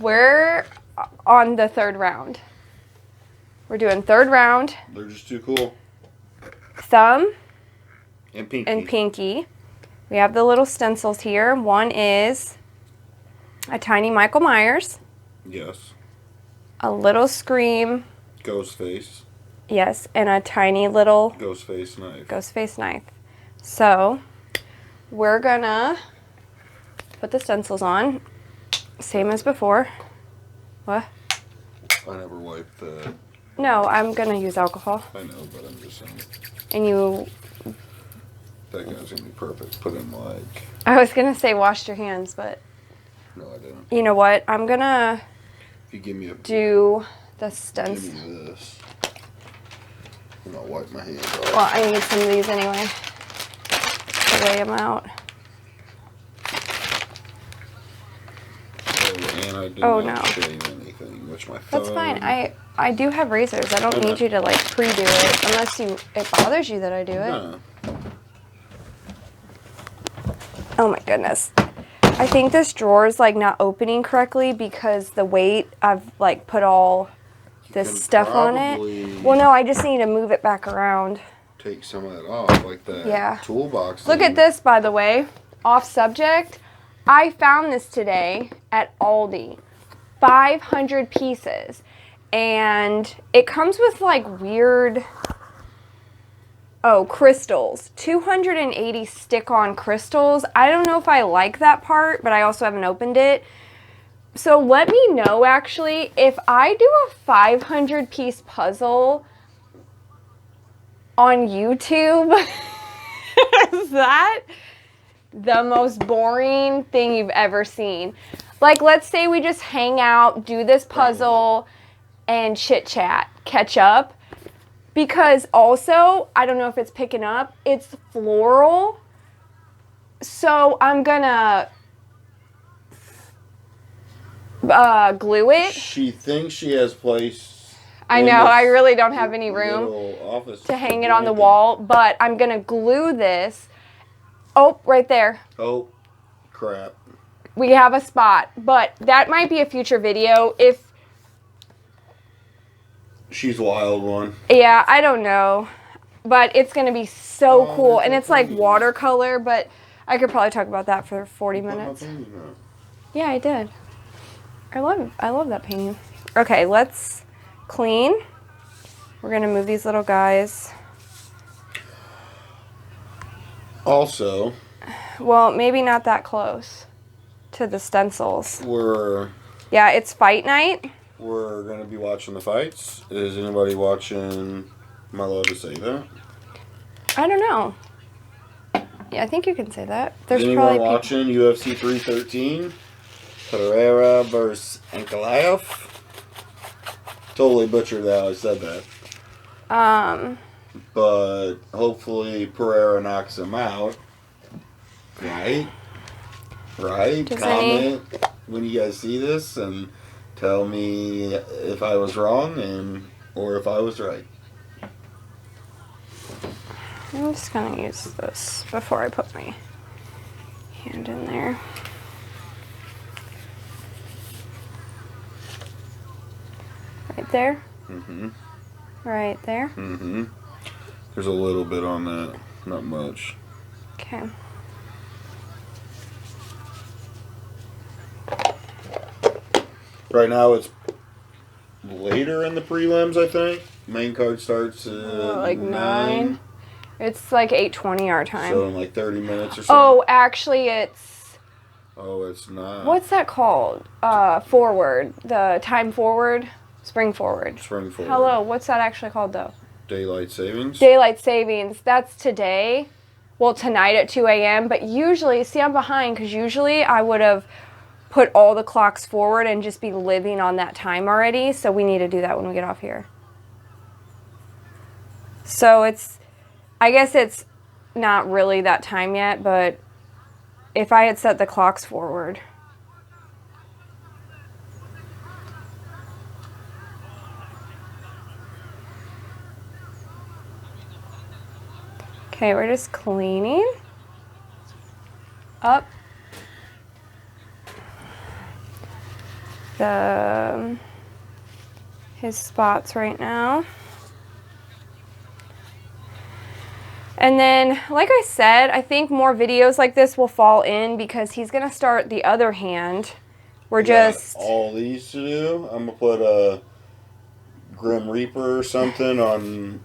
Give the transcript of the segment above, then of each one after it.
We're on the third round. We're doing third round. They're just too cool. Thumb And pinky. and pinky. We have the little stencils here. One is a tiny Michael Myers. Yes. A little Scream. Ghost face. Yes, and a tiny little Ghost face knife. ghost face knife. So we're gonna put the stencils on, same as before. What? I never wiped the... No, I'm gonna use alcohol. I know, but I'm just saying. And you... That guy's gonna be perfect. Put in like... I was gonna say washed your hands, but... No, I didn't. You know what? I'm gonna... If you give me a... do the stencil. Give me this. And I'll wipe my hands off. Well, I need some of these anyway. To weigh them out. And I did Oh, not no. shave anything, which my thumb... That's fine. I do have razors. I don't need you to like pre-do it unless it bothers you that I do it. No. Oh my goodness. I think this drawer is like not opening correctly because the weight I've like put all this stuff on it. Well, no, I just need to move it back around. Take some of that off, like that toolbox. Look at this, by the way. Off subject. I found this today at Aldi. 500 pieces. And it comes with like weird, crystals. 280 stick-on crystals. I don't know if I like that part, but I also haven't opened it. So let me know, actually, if I do a 500-piece puzzle on YouTube, is that the most boring thing you've ever seen? Like, let's say we just hang out, do this puzzle, and chit-chat, catch up. Because also, I don't know if it's picking up, it's floral. So I'm gonna glue it. She thinks she has place. I know, I really don't have any room to hang it on the wall, but I'm gonna glue this. Oh, right there. Oh, crap. We have a spot, but that might be a future video if... She's wild one. Yeah, I don't know, but it's gonna be so cool, and it's like watercolor, but I could probably talk about that for 40 minutes. Yeah, I did. I love that painting. Okay, let's clean. We're gonna move these little guys. Also, well, maybe not that close to the stencils. Yeah, it's fight night. We're going to be watching the fights. Is anybody watching? Am I allowed to say that? I don't know. Yeah, I think you can say that. There's Is anyone probably watching UFC 313? Pereira versus Ankalaev? Totally butchered how I said that. But hopefully Pereira knocks him out. Right? Right? Comment when you guys see this and tell me if I was wrong or if I was right. I'm just going to use this before I put my hand in there. Right there? Mm-hmm. Right there? Mm-hmm. There's a little bit on that. Not much. Okay. Right now it's later in the prelims, I think. Main card starts at like 9. It's like 8:20 our time. So in like 30 minutes or something. Oh, actually it's... Oh, it's not. What's that called? Forward. The time forward? Spring forward. Spring forward. Hello, what's that actually called though? Daylight savings? Daylight savings. That's today. Well, tonight at 2 a.m. But usually, see, I'm behind because usually I would have put all the clocks forward and just be living on that time already. So we need to do that when we get off here. So I guess it's not really that time yet, but if I had set the clocks forward. Okay, we're just cleaning up. his spots right now. And then, like I said, I think more videos like this will fall in because he's going to start the other hand. We're just... all these to do. I'm going to put a Grim Reaper or something on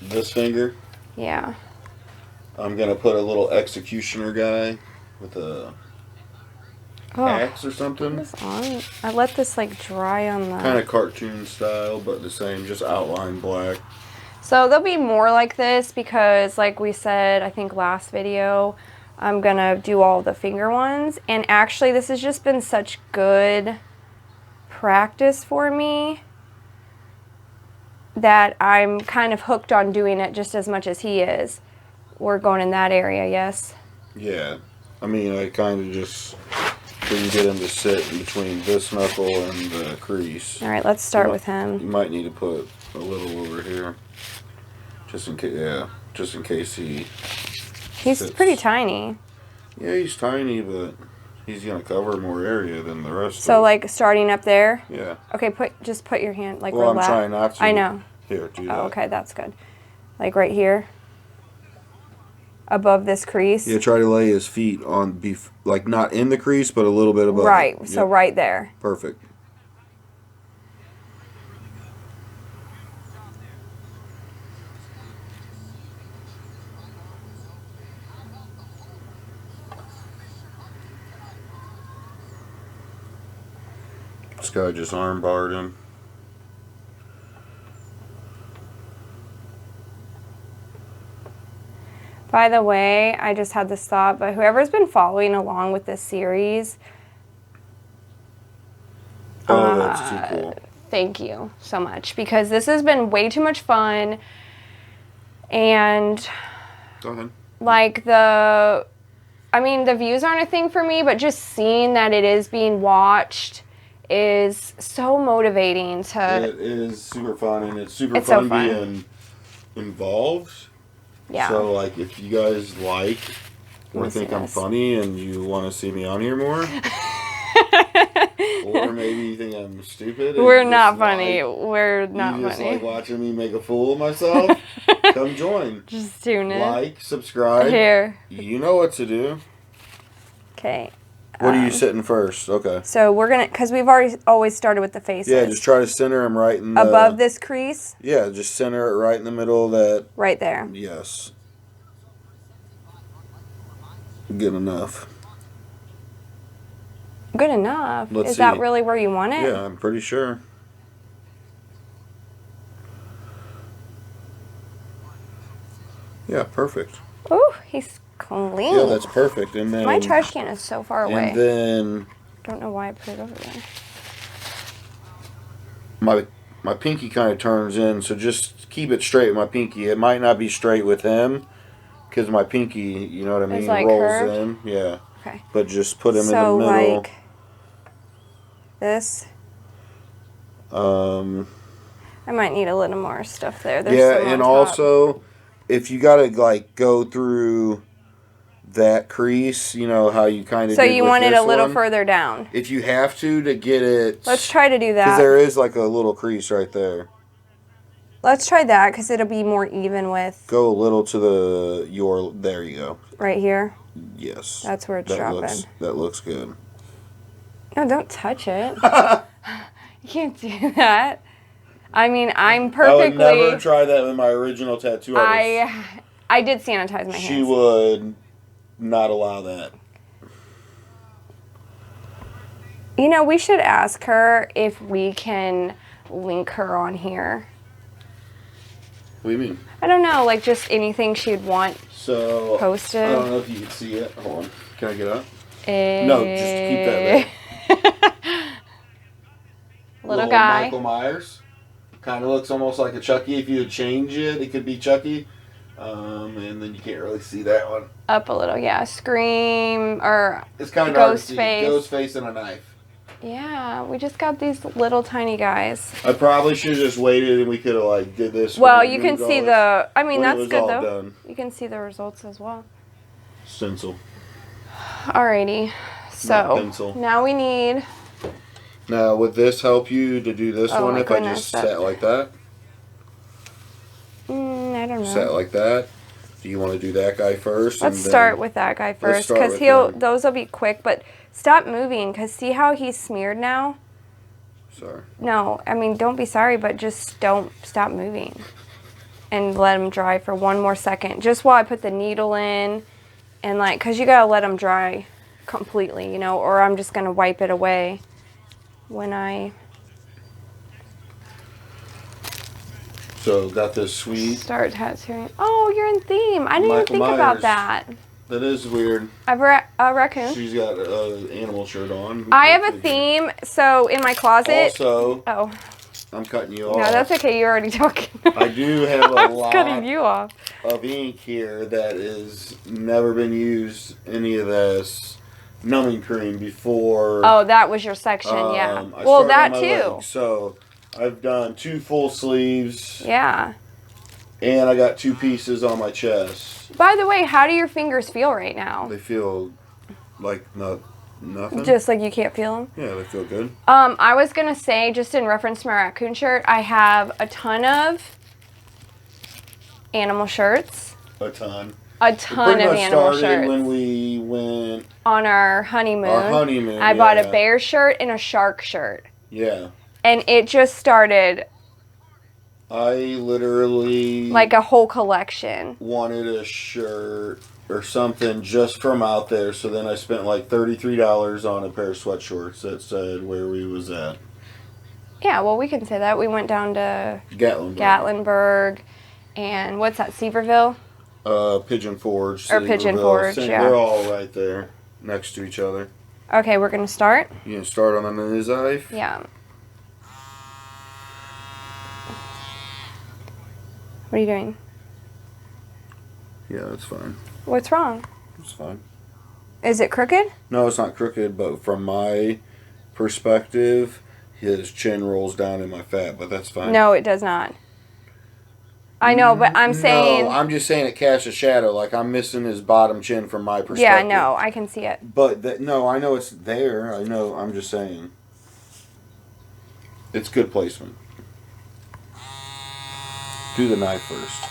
this finger. Yeah. I'm going to put a little Executioner guy with a axe or something. I let this like dry on the... Kind of cartoon style, but the same, just outline black. So there'll be more like this because, like we said, I think last video, I'm going to do all the finger ones. And actually, this has just been such good practice for me that I'm kind of hooked on doing it just as much as he is. We're going in that area, yes? Yeah. I mean, I kind of just couldn't get him to sit in between this knuckle and the crease. All right, let's start with him. You might need to put a little over here. Just in case, just in case he He's sits. Pretty tiny. Yeah, he's tiny, but he's going to cover more area than the rest So, of like, starting up there? Yeah. Okay, just put your hand, like, well, relax. I'm trying not to. I know. Here, do that. Oh, okay, that's good. Like, right here? Above this crease? Yeah, try to lay his feet on, like, not in the crease, but a little bit above. Right, it. so Yep. right there. Perfect. This guy just arm barred him. By the way, I just had this thought, but whoever's been following along with this series, Oh, that's too cool. thank you so much, because this has been way too much fun, and Go ahead. like the views aren't a thing for me, but just seeing that it is being watched is so motivating to... It is super fun, and it's super It's so fun fun. being involved. Yeah. So, like, if you guys like or think I'm funny and you want to see me on here more, or maybe you think I'm stupid. And We're you not just funny. like- We're not You just funny. like watching me make a fool of myself? Come join. Just tune in. Like, subscribe. Here. You know what to do. Okay. What are you sitting first? Okay. So we're going to, because we've always started with the faces. Yeah, just try to center them right in the... Above this crease? Yeah, just center it right in the middle of that. Right there. Yes. Good enough. Good enough. Let's Is that see. really where you want it? Yeah, I'm pretty sure. Yeah, perfect. Ooh, he's clean. Yeah, that's perfect. And then My trash can is so far away. And then Don't know why I put it over there. my pinky kind of turns in, so just keep it straight with my pinky. It might not be straight with him because my pinky, you know what I mean, like rolls curved? in. Yeah. Okay. But just put him in the So middle. like this. I might need a little more stuff there. There's Yeah, some and on top. also if you gotta like go through that crease, you know how you kind of. So did you with want it this a little one, further down. If you have to get it. Let's try to do that. Because there is like a little crease right there. Let's try that because it'll be more even with. Go a little to the there you go. Right here. Yes. That's where it's dropping. That looks good. No, don't touch it. You can't do that. I mean, I'm perfectly. I would never try that with my original tattoo artist. I did sanitize my hands. She would not allow that. You know, we should ask her if we can link her on here. What do you mean? I don't know, like just anything she'd want posted. I don't know if you can see it. Hold on. Can I get up? No, just keep that there. Little guy. Michael Myers. Kind of looks almost like a Chucky. If you would change it, it could be Chucky. And then you can't really see that one. Up a little, yeah. Scream or It's kind of hard to see. Ghostface. Ghostface and a knife. Yeah, we just got these little tiny guys. I probably should have just waited and we could have like did this. Well, you can see the. I mean, that's good though. Done. You can see the results as well. Stencil. Alrighty, Not so pencil. now we need Now, would this help you to do this one my if goodness, I just sat like that? I don't know. Sat like that? Do you want to do that guy first? Let's start with that guy first, because those will be quick. But stop moving, because see how he's smeared now? Sorry. No, I mean, don't be sorry, but just don't stop moving. And let him dry for one more second. Just while I put the needle in. And like, because you got to let them dry completely, you know, or I'm just going to wipe it away when I... So, got this sweet... Start tattooing. Oh, you're in theme. I didn't even think about that. That is weird. A raccoon. She's got an animal shirt on. I have a theme, so in my closet... Also... Oh. I'm cutting you off. No, that's okay. You're already talking. I do have a lot cutting you off. Of ink here that has never been used, any of this numbing cream before. Oh, that was your section, yeah. Well, that too. Leg. So I've done 2 full sleeves. Yeah. And I got 2 pieces on my chest. By the way, how do your fingers feel right now? They feel like nothing. Just like you can't feel them? Yeah, they feel good. I was going to say, just in reference to my raccoon shirt, I have a ton of animal shirts. A ton of animal shirts. When we went on our honeymoon. I yeah. bought a bear shirt and a shark shirt. Yeah. And it just started. I literally... like a whole collection. Wanted a shirt or something just from out there, so then I spent like $33 on a pair of sweatshorts that said where we was at. Yeah, well, we can say that. We went down to Gatlinburg, and what's that, Seaverville? Pigeon Forge. Or Pigeon Forge, yeah. They're all right there, next to each other. Okay, we're going to start? You going to start on the knife? Yeah. What are you doing? Yeah, that's fine. What's wrong? It's fine. Is it crooked? No, it's not crooked, but from my perspective, his chin rolls down in my fat, but that's fine. No, it does not. I know, but I'm saying... No, I'm just saying it casts a shadow. Like, I'm missing his bottom chin from my perspective. Yeah, no, I can see it. But, no, I know it's there. I know, I'm just saying. It's good placement. Do the knife first.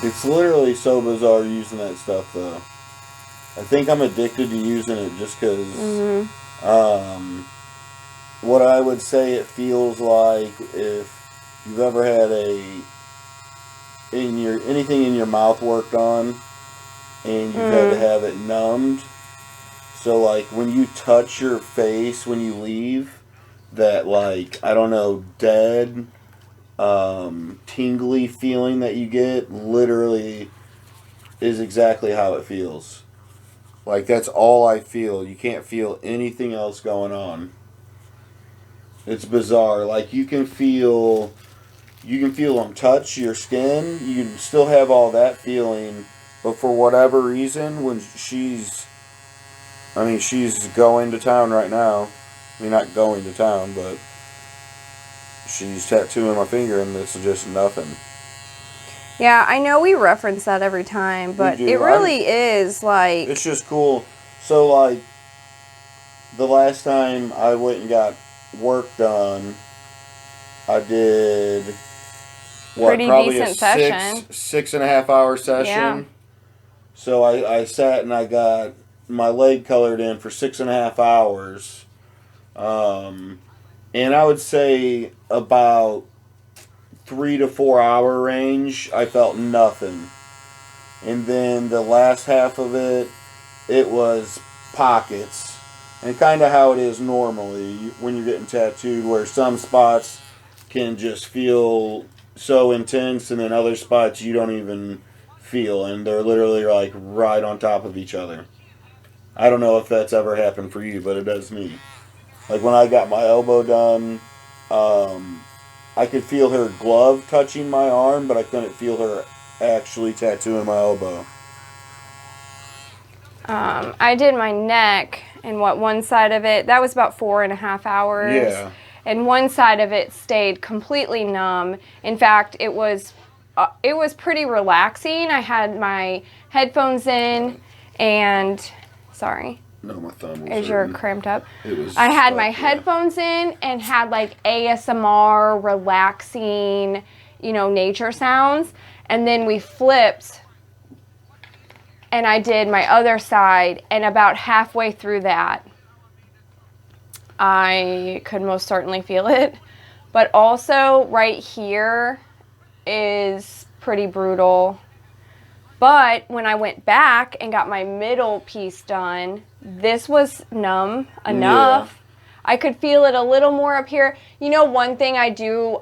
It's literally so bizarre using that stuff, though. I think I'm addicted to using it just because, what I would say it feels like if you've ever had anything in your mouth worked on and you've had to have it numbed. So, like, when you touch your face when you leave, that, like, I don't know, dead... tingly feeling that you get literally is exactly how it feels. Like, that's all I feel. You can't feel anything else going on. It's bizarre. Like, you can feel them touch your skin. You can still have all that feeling, but for whatever reason, when she's going to town right now. I mean, not going to town, but she's tattooing my finger, and this is just nothing. Yeah, I know we reference that every time, but it really is, like... It's just cool. So, like, the last time I went and got work done, I did, probably a 6.5 hour session. Yeah. So I sat and I got my leg colored in for 6.5 hours. And I would say about 3 to 4 hour range, I felt nothing. And then the last half of it, it was pockets. And kind of how it is normally when you're getting tattooed, where some spots can just feel so intense, and then other spots you don't even feel, and they're literally like right on top of each other. I don't know if that's ever happened for you, but it does me. Like when I got my elbow done, I could feel her glove touching my arm, but I couldn't feel her actually tattooing my elbow. I did my neck, and one side of it, that was about 4.5 hours. Yeah. And one side of it stayed completely numb. In fact, it was pretty relaxing. I had my headphones in, and sorry. No, my thumb was As you're cramped up. I had my headphones in and had like ASMR, relaxing, nature sounds. And then we flipped, and I did my other side, and about halfway through that, I could most certainly feel it. But also right here is pretty brutal. But when I went back and got my middle piece done, this was numb enough. Yeah. I could feel it a little more up here. One thing I do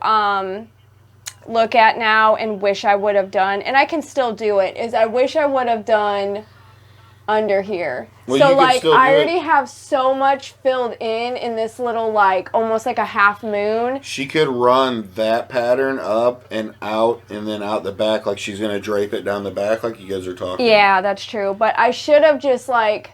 look at now and wish I would have done, and I can still do it, is I wish I would have done under here. Well, so like I already have so much filled in this little like almost like a half moon. She could run that pattern up and out and then out the back like she's going to drape it down the back like you guys are talking. Yeah, that's true. But I should have just like...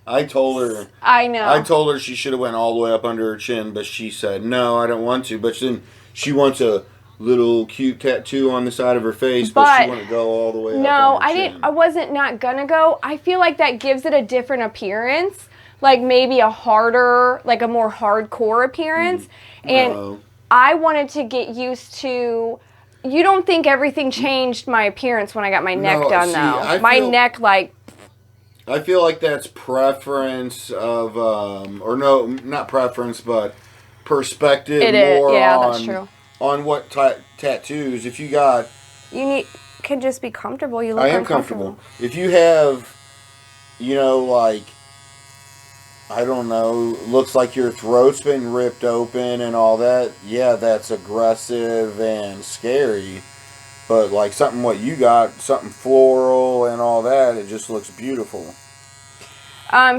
I told her. I know. I told her she should have went all the way up under her chin, but she said, no, I don't want to. But then she wants a little cute tattoo on the side of her face, but she wouldn't go all the way up. No, I wasn't not gonna go. I feel like that gives it a different appearance, like maybe a harder, like a more hardcore appearance. And I wanted to get used to. You don't think everything changed my appearance when I got my neck done, though? My neck, like. I feel like that's preference of, or no, not preference, but perspective. It is, yeah, that's true. On what tattoos, if you got... can just be comfortable. You look I am comfortable. If you have, like, I don't know, looks like your throat's been ripped open and all that, yeah, that's aggressive and scary. But, like, something what you got, something floral and all that, it just looks beautiful.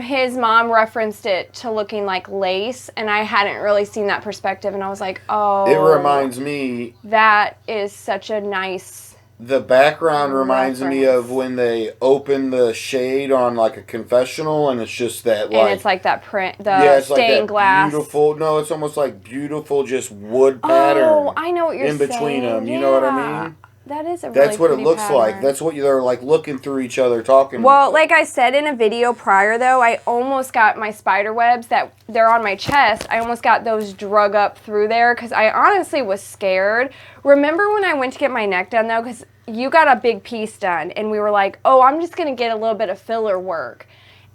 His mom referenced it to looking like lace, and I hadn't really seen that perspective, and I was like, oh. It reminds me. That is such a nice. The background reminds me of when they open the shade on like a confessional, and it's just that like. And it's like that print, the it's stained like that glass. Beautiful. No, it's almost like beautiful, just wood pattern. Oh, I know what you're saying. In between them, you know what I mean? That is a really That's what it looks pattern. like. That's what they're like looking through each other, talking. Well, like I said in a video prior, though, I almost got my spider webs that they're on my chest. I almost got those drug up through there because I honestly was scared. Remember when I went to get my neck done, though, because you got a big piece done, and we were like, oh, I'm just going to get a little bit of filler work.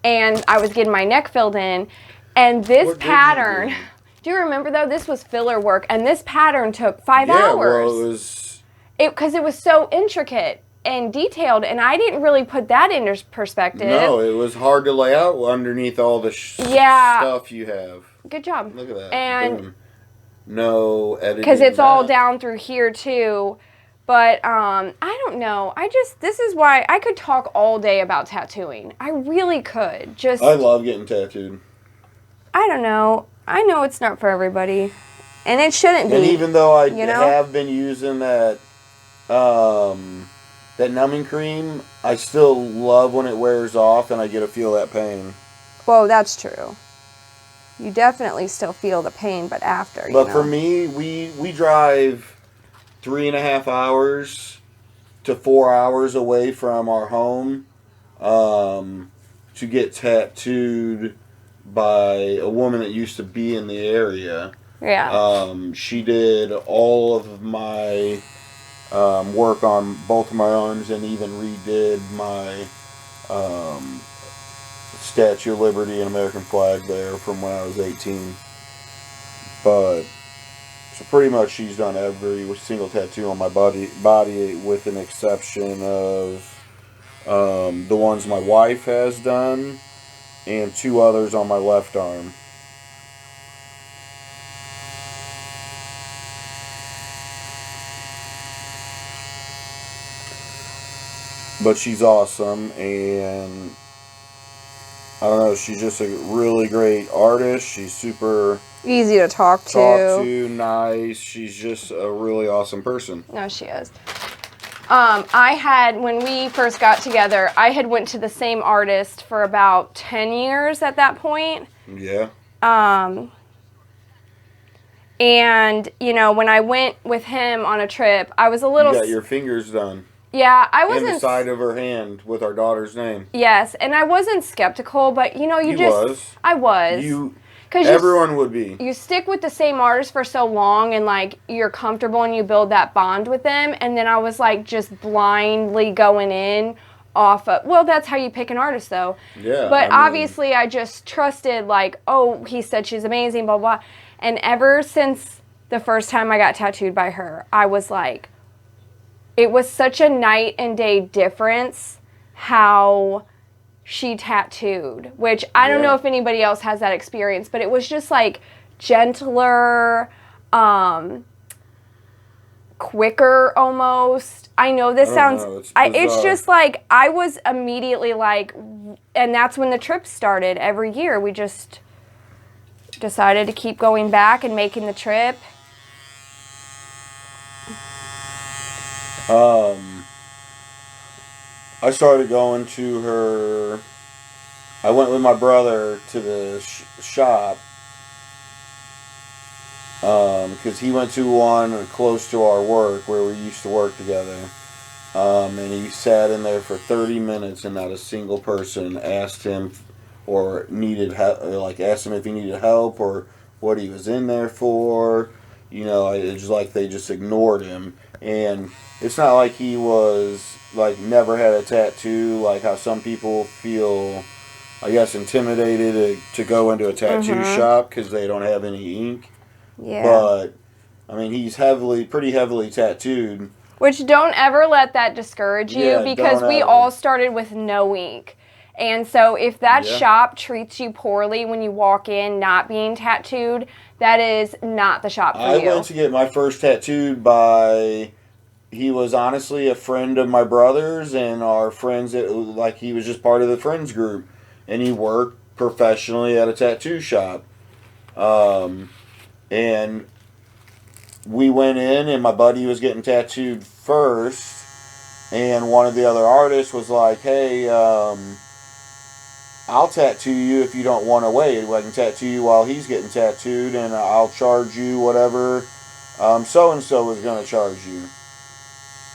And I was getting my neck filled in, and this pattern, do you remember, though? This was filler work, and this pattern took 5 hours. Well, it was... Because it was so intricate and detailed, and I didn't really put that into perspective. No, it was hard to lay out underneath all the stuff you have. Good job. Look at that. And boom. No editing. Because it's all down through here, too. But I don't know. This is why I could talk all day about tattooing. I really could. I love getting tattooed. I don't know. I know it's not for everybody. And it shouldn't be. And even though I have been using that numbing cream, I still love when it wears off and I get to feel that pain. Well, that's true. You definitely still feel the pain, but after, But for me, we drive 3.5 hours to 4 hours away from our home to get tattooed by a woman that used to be in the area. Yeah. She did all of my work on both of my arms and even redid my Statue of Liberty and American flag there from when I was 18. But so pretty much she's done every single tattoo on my body with an exception of the ones my wife has done and 2 others on my left arm. But she's awesome, and I don't know, she's just a really great artist. She's super easy to talk to. Nice. She's just a really awesome person. No, she is. I had, when we first got together, I had went to the same artist for about 10 years at that point. Yeah. And, you know, when I went with him on a trip, I was a little... You got your fingers done. Yeah, I wasn't... And the side of her hand with our daughter's name. Yes, and I wasn't skeptical, but, you know, I was. Everyone would be. You stick with the same artist for so long and, like, you're comfortable and you build that bond with them. And then I was, like, just blindly going in off of... Well, that's how you pick an artist, though. Yeah. But obviously I just trusted, like, oh, he said she's amazing, blah, blah. And ever since the first time I got tattooed by her, I was like... It was such a night and day difference how she tattooed, which I don't know if anybody else has that experience, but it was just like gentler, quicker almost. I know this sounds, it's just like, I was immediately like, and that's when the trip started. Every year we just decided to keep going back and making the trip. I started going to her. I went with my brother to the shop because he went to one close to our work where we used to work together. And he sat in there for 30 minutes and not a single person asked him or needed help, like asked him if he needed help or what he was in there for. You know, it's like they just ignored him. And it's not like he was, like, never had a tattoo, like how some people feel, I guess, intimidated to go into a tattoo shop because they don't have any ink. Yeah. But, I mean, he's pretty heavily tattooed. Which, don't ever let that discourage you because we all started with no ink. And so if that shop treats you poorly when you walk in not being tattooed, that is not the shop for you. I went to get my first tattooed by... He was honestly a friend of my brother's and our friends, like he was just part of the friends group. And he worked professionally at a tattoo shop. And we went in and my buddy was getting tattooed first. And one of the other artists was like, hey, I'll tattoo you if you don't want to wait. I can tattoo you while he's getting tattooed and I'll charge you whatever so-and-so was going to charge you.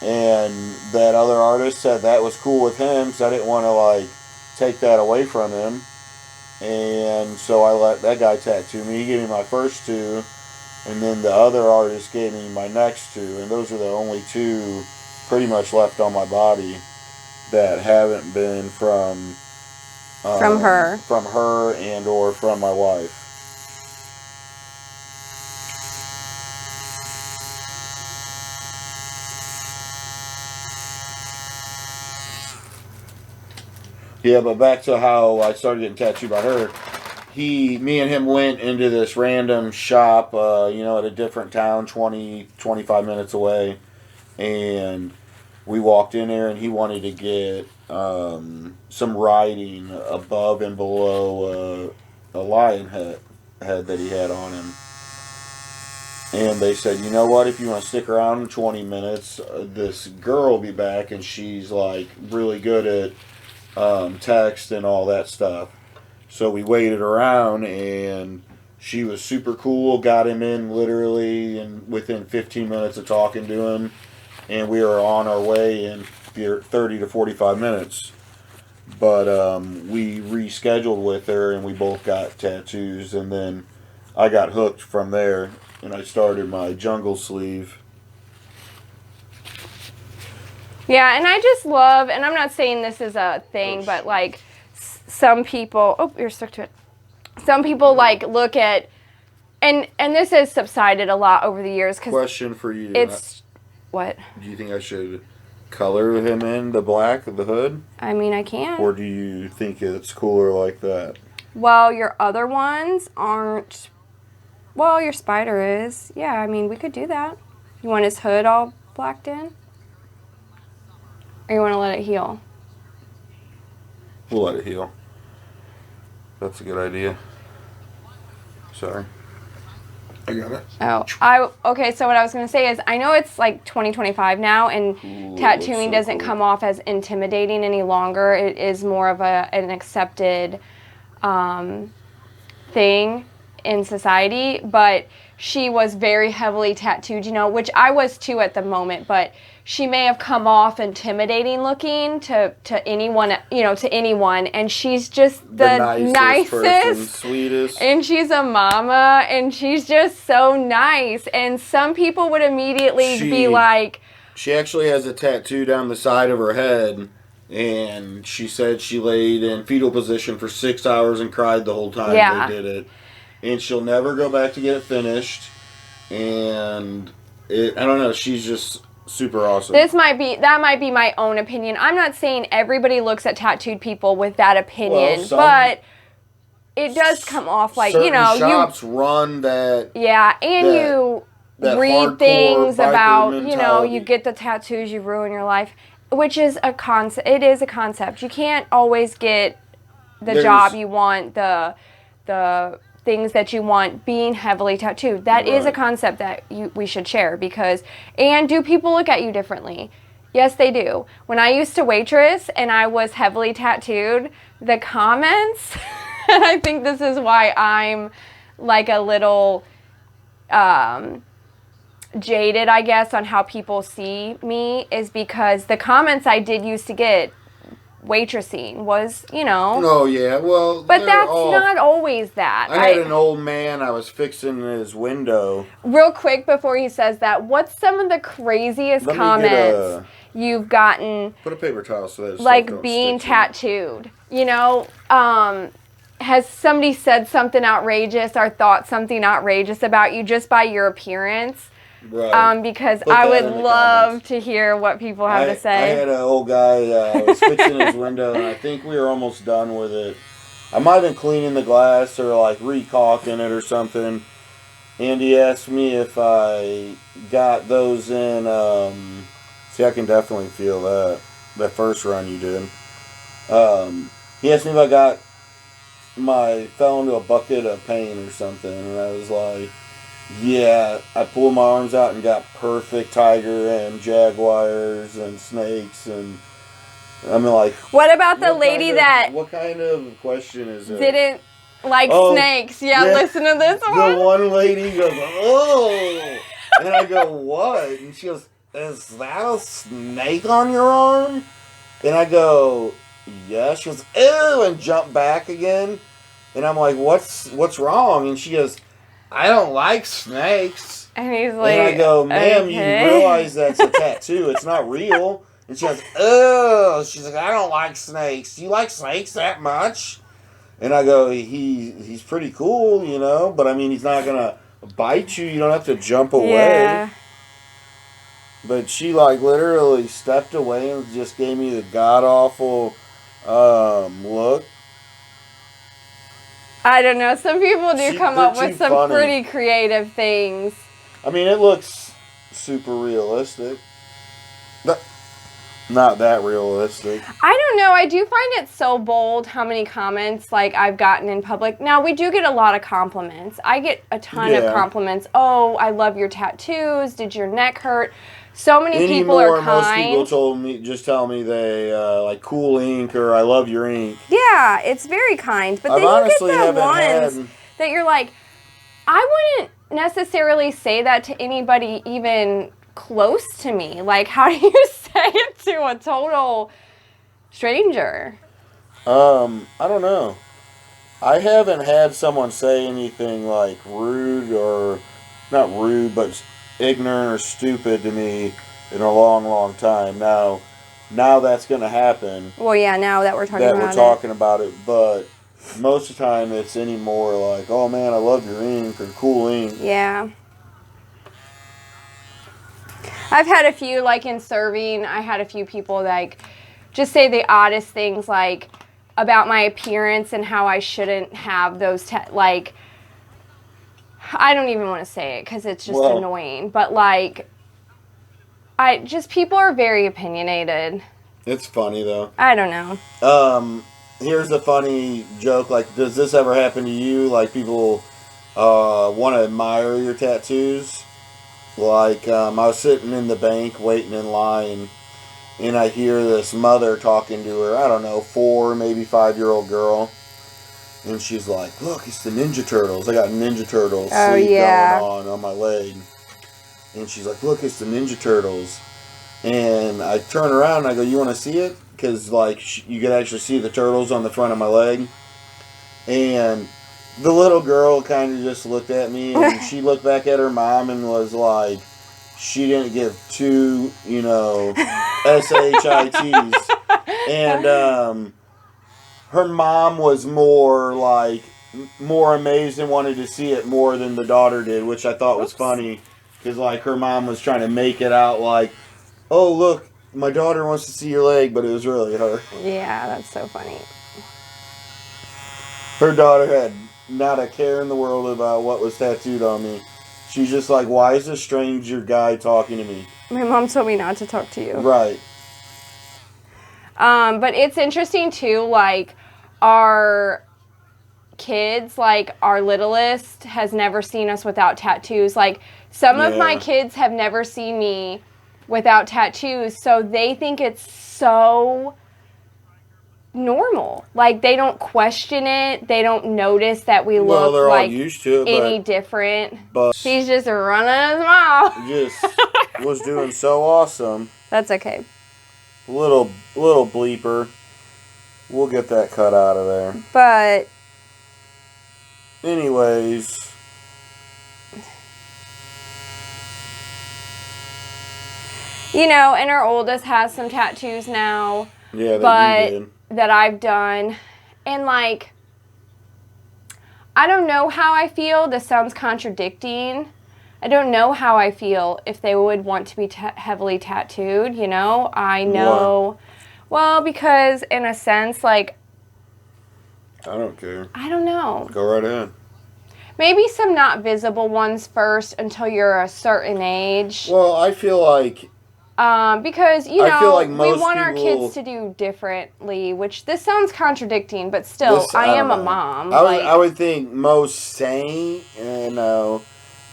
And that other artist said that was cool with him because I didn't want to, like, take that away from him. And so I let that guy tattoo me. He gave me my first two. And then the other artist gave me my next two. And those are the only two pretty much left on my body that haven't been from her and or from my wife. Yeah, but back to how I started getting tattooed by her. Me and him went into this random shop, at a different town, 20, 25 minutes away. And we walked in there and he wanted to get some writing above and below a lion head that he had on him. And they said, you know what, if you want to stick around in 20 minutes, this girl will be back and she's like really good at text and all that stuff. So we waited around and she was super cool, got him in literally within 15 minutes of talking to him, and we were on our way in 30 to 45 minutes. But we rescheduled with her and we both got tattoos, and then I got hooked from there and I started my jungle sleeve. Yeah, and I just love, and I'm not saying this is a thing, but like some people, you're stuck to it. Some people like look at, and this has subsided a lot over the years. Question for you. What? Do you think I should color him in the black of the hood? I mean, I can. Or do you think it's cooler like that? Well, your other ones aren't. Well, your spider is. Yeah, I mean, we could do that. You want his hood all blacked in? Or you want to let it heal? We'll let it heal. That's a good idea. Sorry. I got it. Okay, so what I was going to say is, I know it's like 2025 now, and tattooing doesn't come off as intimidating any longer. It is more of an accepted thing in society, but she was very heavily tattooed, which I was too at the moment, but she may have come off intimidating looking to anyone, and she's just the nicest person, sweetest. And she's a mama, and she's just so nice. And some people would immediately be like... She actually has a tattoo down the side of her head, and she said she laid in fetal position for 6 hours and cried the whole time they did it. And she'll never go back to get it finished. And I don't know, she's just super awesome. That might be my own opinion. I'm not saying everybody looks at tattooed people with that opinion, but it does come off like, shops run that. Yeah, and you read things about, you get the tattoos, you ruin your life, which is a concept. It is a concept. You can't always get the job you want, the things that you want being heavily tattooed. That is a concept that we should share, and do people look at you differently? Yes, they do. When I used to waitress and I was heavily tattooed, the comments, and I think this is why I'm like a little jaded, I guess, on how people see me, is because the comments I did used to get waitressing was, Oh, yeah, well... But that's not always that. I had an old man, I was fixing his window. Real quick before he says that, what's some of the craziest comments you've gotten... Put a paper towel so that like being tattooed? Has somebody said something outrageous or thought something outrageous about you just by your appearance? Right. Because I would love to hear what people have to say. I had an old guy, I was fixing his window, and I think we were almost done with it. I might have been cleaning the glass or like recaulking it or something, and he asked me if I got those in, see, I can definitely feel that first run you did. He asked me if I fell into a bucket of paint or something, and I was like, yeah, I pulled my arms out and got perfect tiger and jaguars and snakes, and I'm like... What about the lady that... What kind of question is it? Didn't like snakes. Yeah, listen to this one. The one lady goes, oh! And I go, what? And she goes, is that a snake on your arm? And I go, yeah. She goes, ew, and jump back again. And I'm like, what's wrong? And she goes... I don't like snakes. And he's like... And I go, ma'am, you realize that's a tattoo. It's not real. And she goes, oh. She's like, I don't like snakes. Do you like snakes that much? And I go, he's pretty cool, but I mean, he's not going to bite you. You don't have to jump away. Yeah. But she, literally stepped away and just gave me the god-awful look. I don't know. Some people do come up with some pretty creative things. I mean, it looks super realistic. Not that realistic. I don't know. I do find it so bold how many comments I've gotten in public. Now, we do get a lot of compliments. I get a ton of compliments. Oh, I love your tattoos. Did your neck hurt? So many people are kind. Most people just tell me they like cool ink or I love your ink. Yeah, it's very kind. But then you get the ones that you're like, I wouldn't necessarily say that to anybody even close to me. Like, how do you say it to a total stranger? I don't know. I haven't had someone say anything rude or not rude, but ignorant or stupid to me in a long, long time. Now that's going to happen. Well, yeah, now that we're talking about it, but most of the time it's any more like, oh man, I love your ink or cool ink. Yeah. I've had a few, in serving, I had a few people just say the oddest things about my appearance and how I shouldn't have those I don't even want to say it because it's just annoying. But, people are very opinionated. It's funny, though. I don't know. Here's a funny joke. Does this ever happen to you? People want to admire your tattoos. Like, I was sitting in the bank waiting in line, and I hear this mother talking to her, I don't know, 4, maybe 5-year-old girl. And she's like, look, it's the Ninja Turtles. I got Ninja Turtles sleeve going on my leg. And she's like, look, it's the Ninja Turtles. And I turn around and I go, you want to see it? Because, like, you could actually see the turtles on the front of my leg. And the little girl kind of just looked at me, and she looked back at her mom and was like, she didn't give 2, SHITs. And her mom was more amazed and wanted to see it more than the daughter did, which I thought was funny. Because, like, her mom was trying to make it out like, oh, look, my daughter wants to see your leg, but it was really her. Yeah, that's so funny. Her daughter had not a care in the world about what was tattooed on me. She's just like, why is this stranger guy talking to me? My mom told me not to talk to you. Right. But it's interesting, too, like, our kids, like, our littlest has never seen us without tattoos. Like, some of my kids have never seen me without tattoos, so they think it's so normal. Like, they don't question it. They don't notice that we look they're like all used to it, any different. But he's just running his mouth. Just was doing so awesome. That's okay. Little bleeper. We'll get that cut out of there. But anyways, and our oldest has some tattoos now. Yeah, that I've done. And, like, I don't know how I feel. This sounds contradicting. I don't know how I feel if they would want to be heavily tattooed, I know. What? Well, because in a sense, like, I don't care. I don't know. Go right ahead. Maybe some not visible ones first until you're a certain age. Well, I feel like... because, I feel like we most want our people... kids to do differently, which this sounds contradicting, but still, I am a mom. I would think most sane,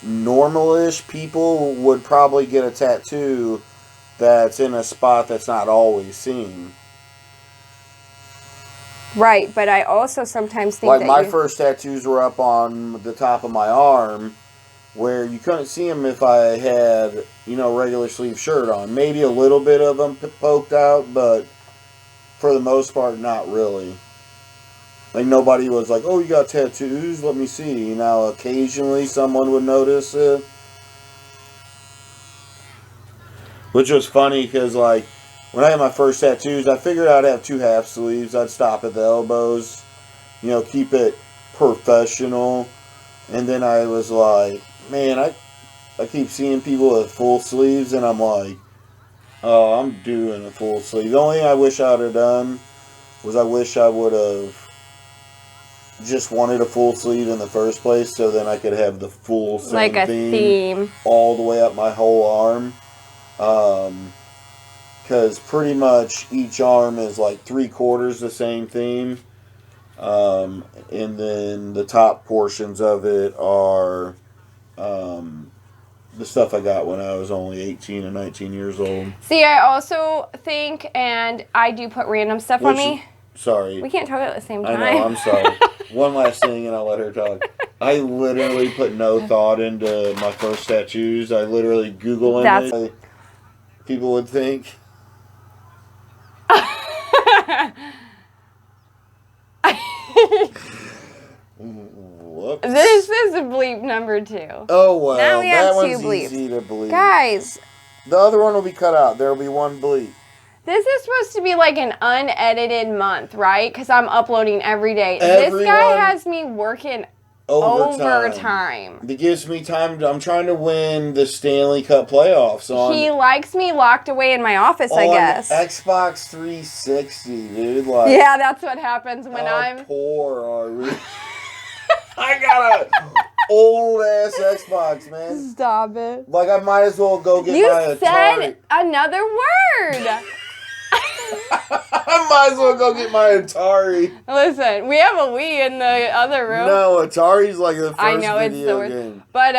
normal-ish people would probably get a tattoo that's in a spot that's not always seen. Right, but I also sometimes think like my first tattoos were up on the top of my arm, where you couldn't see them if I had, regular sleeve shirt on. Maybe a little bit of them poked out, but for the most part, not really. Like, nobody was like, oh, you got tattoos? Let me see. Occasionally someone would notice it. Which was funny, because, like, when I had my first tattoos, I figured I'd have 2 half sleeves. I'd stop at the elbows, keep it professional. And then I was like, man, I keep seeing people with full sleeves, and I'm like, oh, I'm doing a full sleeve. The only thing I wish I would have done was I wish I would have just wanted a full sleeve in the first place, so then I could have the full same like a theme all the way up my whole arm. Because pretty much each arm is like 3/4 the same theme. And then the top portions of it are the stuff I got when I was only 18 and 19 years old. See, I also think, and I do put random stuff on me. Sorry. We can't talk at the same time. I know, I'm sorry. One last thing and I'll let her talk. I literally put no thought into my first tattoos. I literally Google image. People would think. Whoops. This is bleep number 2. Oh, well. Now we have that 2 one's bleeps. easy to bleep. Guys. The other one will be cut out. There will be 1 bleep. This is supposed to be like an unedited month, right? Because I'm uploading every day. This guy has me working overtime. It gives me time. I'm trying to win the Stanley Cup playoffs. He likes me locked away in my office, I guess. Xbox 360, dude. Yeah, that's what happens when I'm... poor are we? I got a old ass Xbox, man. Stop it. Like, I might as well go get my Atari. You said another word. I might as well go get my Atari. Listen, we have a Wii in the other room. No, Atari's like the first I know video it's the worst, game. but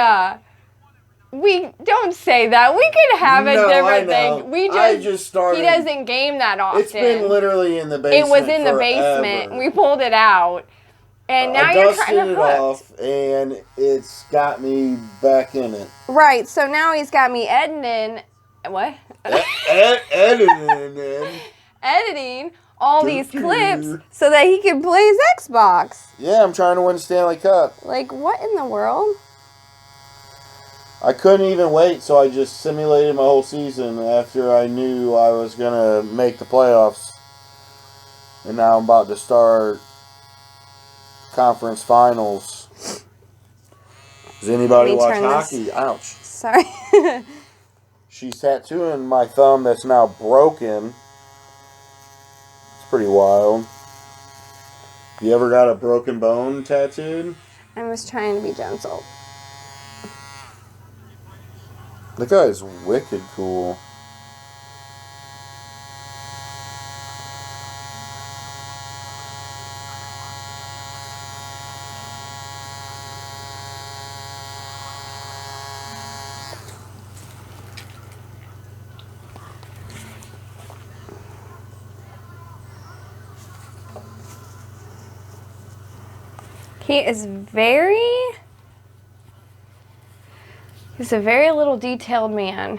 we don't say that. We could have a different thing. I just started. He doesn't game that often. It's been literally in the basement. It was in the forever. basement. We pulled it out, and now you're kind of hooked. I dusted it off, and it's got me back in it. Right. So now he's got me editing. What? Editing all these clips so that he can play his Xbox. Yeah, I'm trying to win Stanley Cup. Like, what in the world? I couldn't even wait, so I just simulated my whole season after I knew I was going to make the playoffs. And now I'm about to start conference finals. Does anybody watch hockey? Ouch. Sorry. She's tattooing my thumb that's now broken. It's pretty wild. You ever got a broken bone tattooed? I was trying to be gentle. The guy's wicked cool. He's a very little detailed man.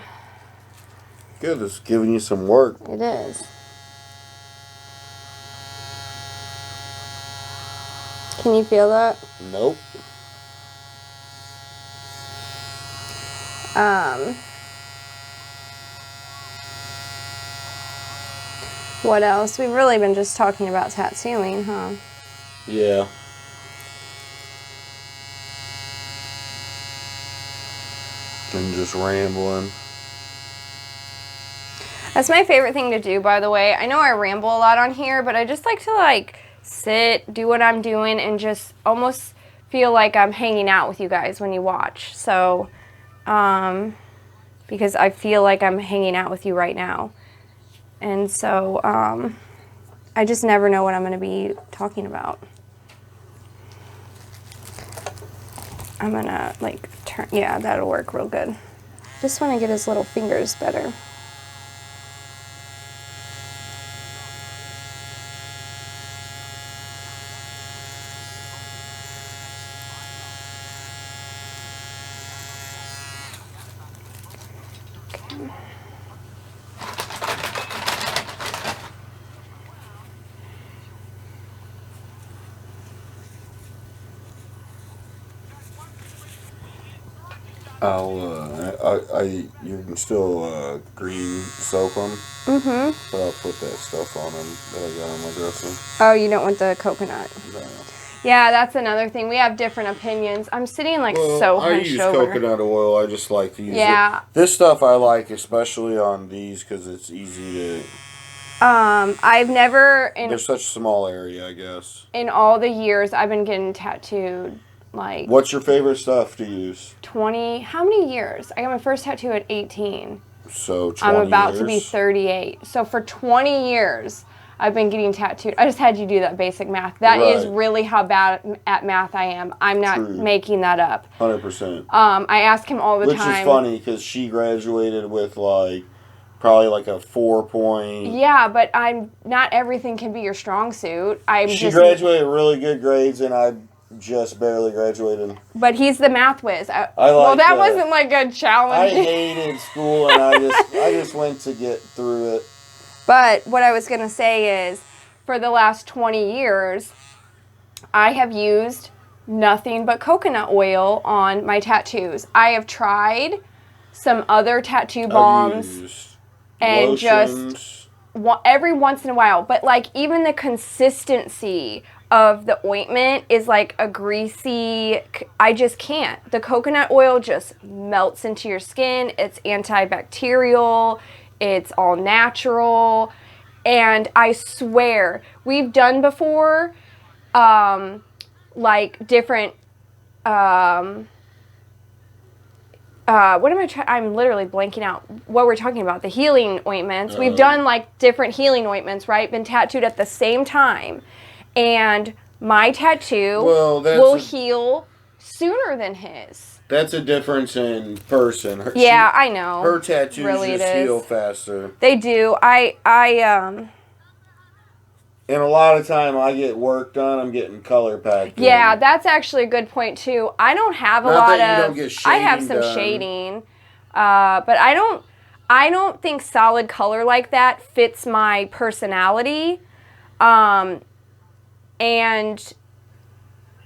Good, it's giving you some work. It is. Can you feel that? Nope. What else? We've really been just talking about tattooing, huh? Yeah. And just rambling. That's my favorite thing to do, by the way. I know I ramble a lot on here, but I just like to sit, do what I'm doing, and just almost feel like I'm hanging out with you guys when you watch. So, because I feel like I'm hanging out with you right now. And so, I just never know what I'm going to be talking about. I'm going to, turn, yeah, that'll work real good. Just want to get his little fingers better. You can still green soap them. Mm-hmm. But I'll put that stuff on them that I got on my dressing. Oh, you don't want the coconut? No. Yeah, that's another thing. We have different opinions. I'm sitting so hunched over. I use coconut oil. I just like to use it. This stuff I like, especially on these, because it's easy to... I've never... There's such a small area, I guess. In all the years I've been getting tattooed, What's your favorite stuff to use? 20... How many years? I got my first tattoo at 18. So 20 I'm about to be 38. So for 20 years, I've been getting tattooed. I just had you do that basic math. That is really how bad at math I am. I'm not making that up. 100%. I ask him all the time. Which is funny, because she graduated with, probably a 4 Yeah, but not everything can be your strong suit. She graduated with really good grades, and I just barely graduated. But he's the math whiz. That wasn't a challenge. I hated school, and I just went to get through it. But what I was going to say is, for the last 20 years, I have used nothing but coconut oil on my tattoos. I have tried some other tattoo balms and lotions. Just every once in a while. But even the consistency of the ointment is a greasy, I just can't. The coconut oil just melts into your skin. It's antibacterial. It's all natural. And I swear, we've done before, different, what am I trying? I'm literally blanking out what we're talking about. The healing ointments. We've done like different healing ointments, right? Been tattooed at the same time. And my tattoo will heal sooner than his. That's a difference in person. I know. Her tattoos really just heal faster. They do. And a lot of time I get work done, I'm getting color packed. Yeah, that's actually a good point too. I don't have a lot of. You don't get shading I have some shading, but I don't think solid color like that fits my personality, and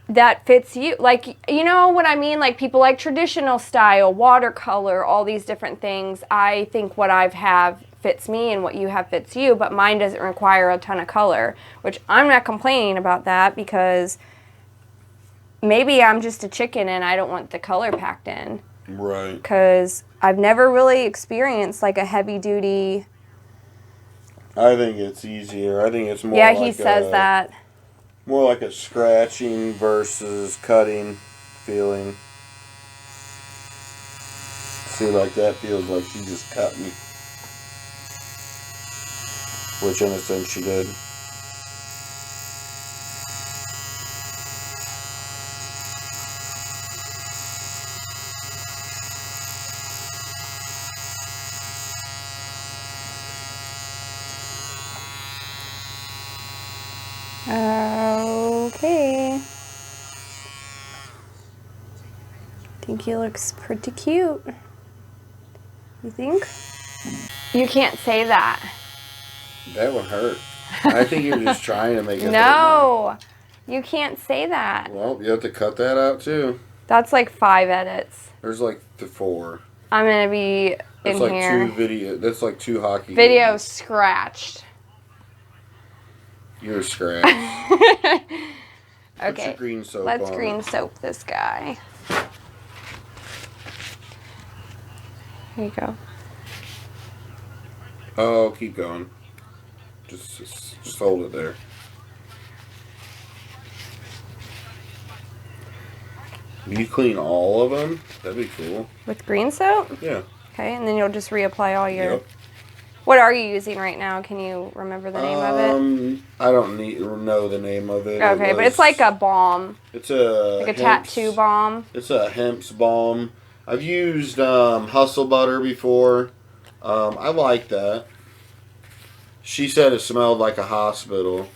that fits you. Like, you know what I mean? Like, people like traditional style, watercolor, all these different things. I think what I have fits me and what you have fits you, but mine doesn't require a ton of color, which I'm not complaining about that, because maybe I'm just a chicken and I don't want the color packed in. Right. Because I've never really experienced like a heavy duty. I think it's easier. I think it's more like he says that. More like a scratching versus cutting feeling. See, like that feels like she just cut me. Which in a sense she did. Okay. I think he looks pretty cute. You think? You can't say that. That would hurt. I think you're just trying to make it No, you can't say that. Well, you have to cut that out too. That's like 5 edits. There's like 4. I'm gonna be in like here. That's like 2 hockey Video games. Scratched. You're scratched. Okay. Green soap Let's green soap this guy. Here you go. Oh, keep going. Just hold it there. You clean all of them? That'd be cool. With green soap? Yeah. Okay, and then you'll just reapply all your... Yep. What are you using right now? Can you remember the name of it? I don't know the name of it. Okay, but it's like a balm. It's a tattoo balm. It's a hemp's balm. I've used Hustle Butter before. I like that. She said it smelled like a hospital.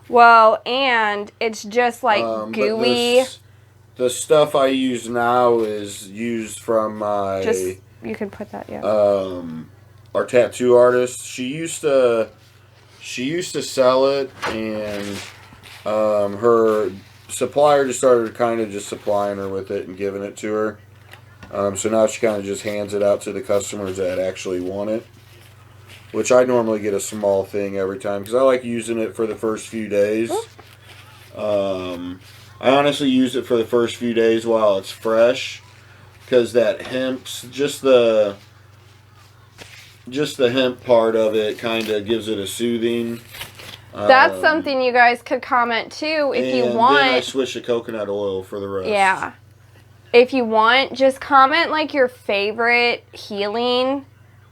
Well, and it's just like gooey. The stuff I use now is used from my... you can put that, yeah. Our tattoo artist. She used to sell it, and her supplier just started kind of just supplying her with it and giving it to her. So now she kind of just hands it out to the customers that actually want it. Which I normally get a small thing every time because I like using it for the first few days. I honestly use it for the first few days while it's fresh, because that hemp's just the hemp part of it kind of gives it a soothing. That's something you guys could comment too if you want. And then I switch to coconut oil for the rest. Yeah. If you want, just comment like your favorite healing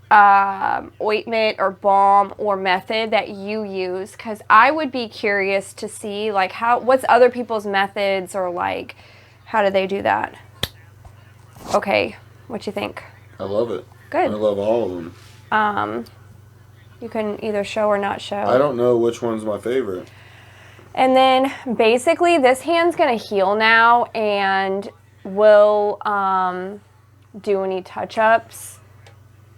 ointment or balm or method that you use, because I would be curious to see like what's other people's methods, or like how do they do that. Okay, what you think? I love it. Good. I love all of them. You can either show or not show. I don't know which one's my favorite. And then basically this hand's gonna heal now, and we'll do any touch-ups,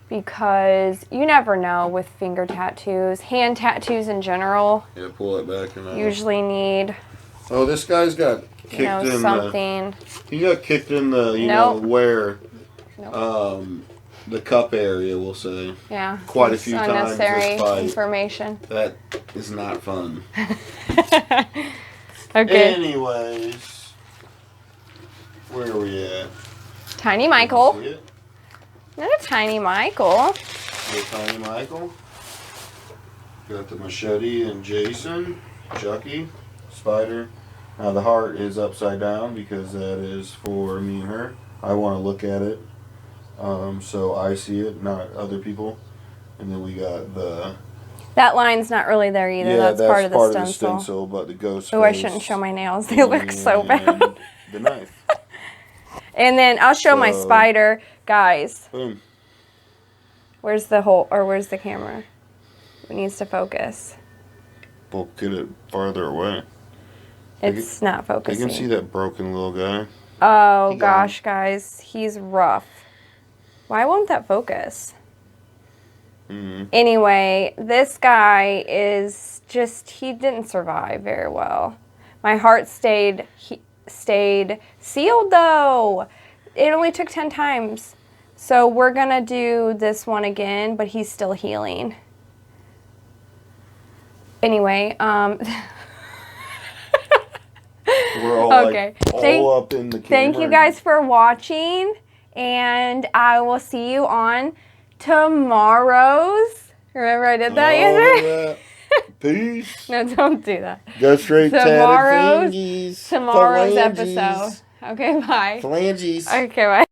because you never know with finger tattoos, hand tattoos in general. Yeah, pull it back and usually need. Oh, this guy's got kicked in something. He got kicked in the where the cup area, we'll say. Yeah. Quite a few times. Unnecessary information. That is not fun. Okay. Anyways, where are we at? Tiny Michael. Not a Tiny Michael. Tiny Michael. Got the machete and Jason, Chucky, Spider. Now the heart is upside down because that is for me and her. I want to look at it. So I see it, not other people. And then we got the... That line's not really there either. Yeah, that's part of the stencil. But the ghost Oh, I shouldn't show my nails. They look so bad. The knife. And then I'll show my spider. Guys. Boom. Where's the hole, or where's the camera? It needs to focus. We'll get it farther away. It's not focusing. You can see that broken little guy. Oh, gosh, guys. He's rough. Why won't that focus? Anyway, this guy is just, he didn't survive very well. My heart stayed sealed, though. It only took 10 times. So we're going to do this one again, but he's still healing. Anyway, we're all okay. all up in the camera. Thank you guys for watching, and I will see you on tomorrow's. Remember I did that yesterday? Peace. No, don't do that. Go straight tomorrow's phalanges. episode. Okay, bye. Phalanges. Okay, bye.